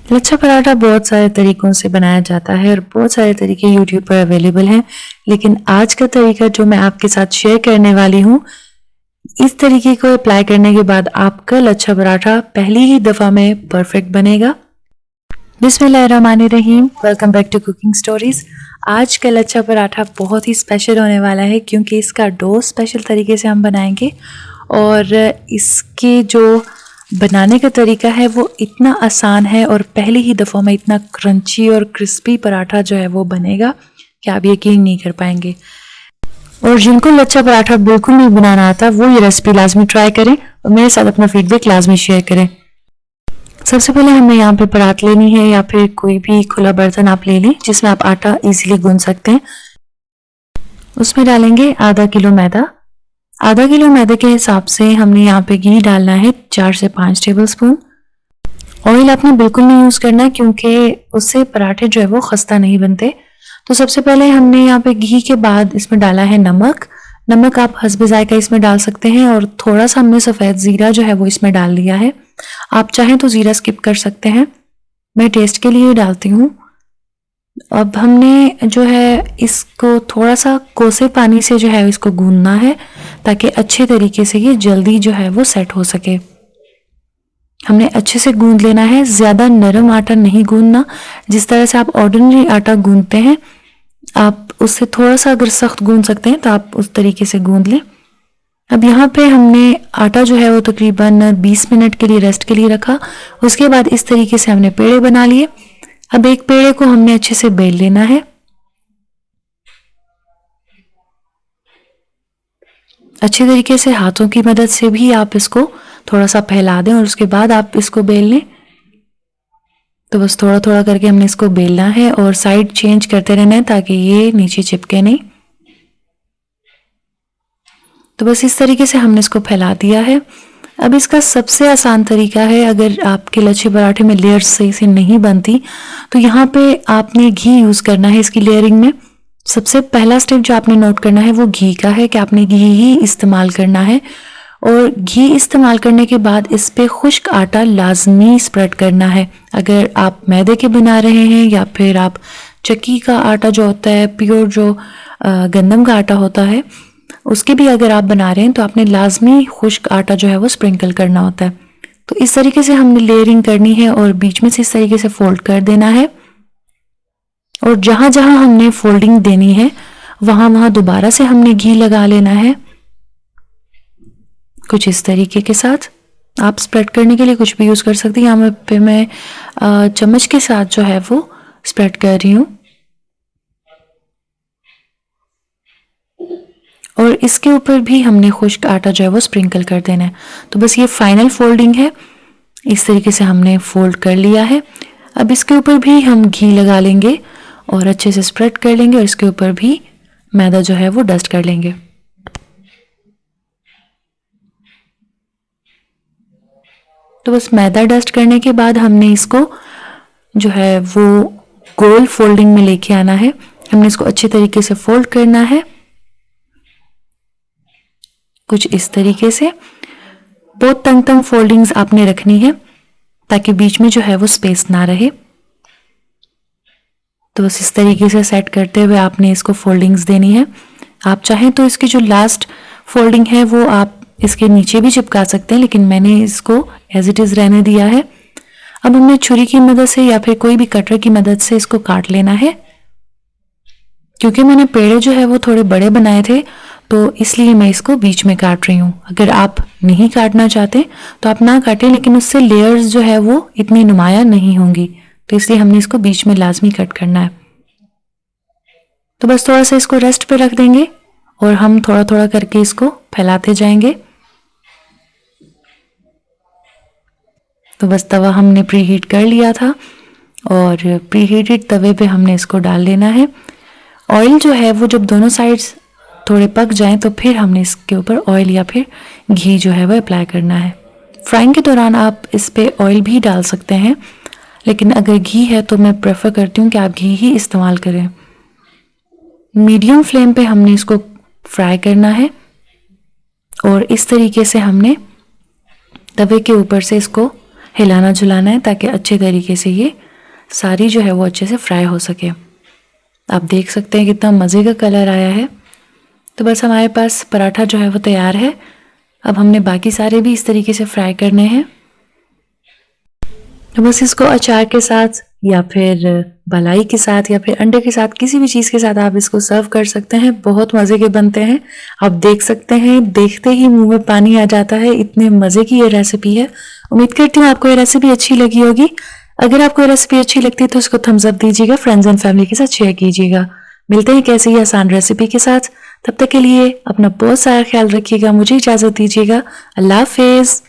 लच्छा पराठा बहुत सारे तरीकों से बनाया जाता है और बहुत सारे तरीके यूट्यूब पर अवेलेबल हैं, लेकिन आज का तरीका जो मैं आपके साथ शेयर करने वाली हूँ, इस तरीके को अप्लाई करने के बाद आपका लच्छा पराठा पहली ही दफ़ा में परफेक्ट बनेगा। बिस्मिल्लाहिर्रहमानिर्रहीम, welcome back to cooking stories. आज का लच्छा पराठा बहुत ही स्पेशल होने वाला है क्योंकि इसका डो स्पेशल तरीके से हम बनाएंगे और इसके जो बनाने का तरीका है वो इतना आसान है और पहली ही दफ़ा में इतना क्रंची और क्रिस्पी पराठा जो है वो बनेगा कि आप यकीन नहीं कर पाएंगे। और जिनको लच्छा पराठा बिल्कुल नहीं बनाना आता वो ये रेसिपी लाजमी ट्राई करें और मेरे साथ अपना फीडबैक लाजमी शेयर करें। सबसे पहले हमें यहाँ पे परात लेनी है या फिर कोई भी खुला बर्तन आप ले लें जिसमें आप आटा इजीली गूंथ सकते हैं। उसमें डालेंगे आधा किलो मैदा। आधा किलो मैदे के हिसाब से हमने यहाँ पे घी डालना है 4 से 5 टेबलस्पून। ऑयल आपने बिल्कुल नहीं यूज़ करना क्योंकि उससे पराठे जो है वो खस्ता नहीं बनते। तो सबसे पहले हमने यहाँ पे घी के बाद इसमें डाला है नमक। नमक आप हस्बे जायका इसमें डाल सकते हैं और थोड़ा सा हमने सफ़ेद ज़ीरा जो है वो इसमें डाल लिया है। आप चाहें तो ज़ीरा स्किप कर सकते हैं, मैं टेस्ट के लिए डालती हूँ। अब हमने जो है इसको थोड़ा सा कोसे पानी से जो है इसको गूंदना है ताकि अच्छे तरीके से ये जल्दी जो है वो सेट हो सके। हमने अच्छे से गूंद लेना है, ज़्यादा नरम आटा नहीं गूंदना। जिस तरह से आप ऑर्डिनरी आटा गूंदते हैं आप उससे थोड़ा सा अगर सख्त गूंद सकते हैं तो आप उस तरीके से गूंद लें। अब यहाँ पे हमने आटा जो है वो तकरीबन 20 मिनट के लिए रेस्ट के लिए रखा। उसके बाद इस तरीके से हमने पेड़े बना लिए। अब एक पेड़े को हमने अच्छे से बेल लेना है। अच्छे तरीके से हाथों की मदद से भी आप इसको थोड़ा सा फैला दें और उसके बाद आप इसको बेल लें। तो बस थोड़ा थोड़ा करके हमने इसको बेलना है और साइड चेंज करते रहना है ताकि ये नीचे चिपके नहीं। तो बस इस तरीके से हमने इसको फैला दिया है। अब इसका सबसे आसान तरीका है, अगर आपके लच्छे पराठे में लेयर्स सही से नहीं बनती तो यहाँ पे आपने घी यूज़ करना है इसकी लेयरिंग में। सबसे पहला स्टेप जो आपने नोट करना है वो घी का है कि आपने घी ही इस्तेमाल करना है और घी इस्तेमाल करने के बाद इस पे खुश्क आटा लाजमी स्प्रेड करना है। अगर आप मैदे के बना रहे हैं या फिर आप चक्की का आटा जो होता है, प्योर जो गंदम का आटा होता है, उसके भी अगर आप बना रहे हैं तो आपने लाजमी खुश्क आटा जो है वो स्प्रिंकल करना होता है। तो इस तरीके से हमने लेयरिंग करनी है और बीच में से इस तरीके से फोल्ड कर देना है और जहां जहां हमने फोल्डिंग देनी है वहां वहां दोबारा से हमने घी लगा लेना है कुछ इस तरीके के साथ। आप स्प्रेड करने के लिए कुछ भी यूज़ कर सकते हैं। यहाँ पे मैं चम्मच के साथ जो है वो स्प्रेड कर रही हूँ और इसके ऊपर भी हमने खुश्क आटा जो है वो स्प्रिंकल कर देना है। तो बस ये फाइनल फोल्डिंग है, इस तरीके से हमने फोल्ड कर लिया है। अब इसके ऊपर भी हम घी लगा लेंगे और अच्छे से स्प्रेड कर लेंगे और इसके ऊपर भी मैदा जो है वो डस्ट कर लेंगे। तो बस मैदा डस्ट करने के बाद हमने इसको जो है वो गोल फोल्डिंग में लेके आना है। हमने इसको अच्छे तरीके से फोल्ड करना है कुछ इस तरीके से। बहुत तंग तंग फोल्डिंग्स आपने रखनी है ताकि बीच में जो है वो स्पेस ना रहे। तो बस इस तरीके से सेट करते हुए आपने इसको फोल्डिंग्स देनी है। आप चाहें तो इसकी जो लास्ट फोल्डिंग है वो आप इसके नीचे भी चिपका सकते हैं, लेकिन मैंने इसको एज इट इज़ रहने दिया है। अब हमने छुरी की मदद से या फिर कोई भी कटर की मदद से इसको काट लेना है। क्योंकि मैंने पेड़े जो है वो थोड़े बड़े बनाए थे तो इसलिए मैं इसको बीच में काट रही हूँ। अगर आप नहीं काटना चाहते तो आप ना काटें, लेकिन उससे लेयर्स जो है वो इतनी नुमाया नहीं होंगी, तो इसलिए हमने इसको बीच में लाजमी कट करना है। तो बस थोड़ा सा इसको रेस्ट पे रख देंगे और हम थोड़ा थोड़ा करके इसको फैलाते जाएंगे। तो बस तवा हमने प्री हीट कर लिया था और प्री हीटेड तवे पे हमने इसको डाल लेना है। ऑयल जो है वो जब दोनों साइड्स थोड़े पक जाएं तो फिर हमने इसके ऊपर ऑयल या फिर घी जो है वो अप्लाई करना है। फ्राइंग के दौरान आप इस पे ऑयल भी डाल सकते हैं, लेकिन अगर घी है तो मैं प्रेफर करती हूँ कि आप घी ही इस्तेमाल करें। मीडियम फ्लेम पे हमने इसको फ्राई करना है और इस तरीके से हमने तवे के ऊपर से इसको हिलाना झुलाना है ताकि अच्छे तरीके से ये सारी जो है वो अच्छे से फ्राई हो सके। आप देख सकते हैं कितना मज़े का कलर आया है। तो बस हमारे पास पराठा जो है वो तैयार है। अब हमने बाकी सारे भी इस तरीके से फ्राई करने हैं। तो बस इसको अचार के साथ या फिर मलाई के साथ या फिर अंडे के साथ किसी भी चीज़ के साथ आप इसको सर्व कर सकते हैं। बहुत मज़े के बनते हैं। आप देख सकते हैं, देखते ही मुंह में पानी आ जाता है, इतने मज़े की ये रेसिपी है। उम्मीद करती हूँ आपको ये रेसिपी अच्छी लगी होगी। अगर आपको ये रेसिपी अच्छी लगती है तो इसको थम्स अप दीजिएगा, फ्रेंड्स एंड फैमिली के साथ शेयर कीजिएगा। मिलते हैं कैसी आसान रेसिपी के साथ। तब तक के लिए अपना बहुत सारा ख्याल रखिएगा। मुझे इजाज़त दीजिएगा। अल्लाह हाफिज़।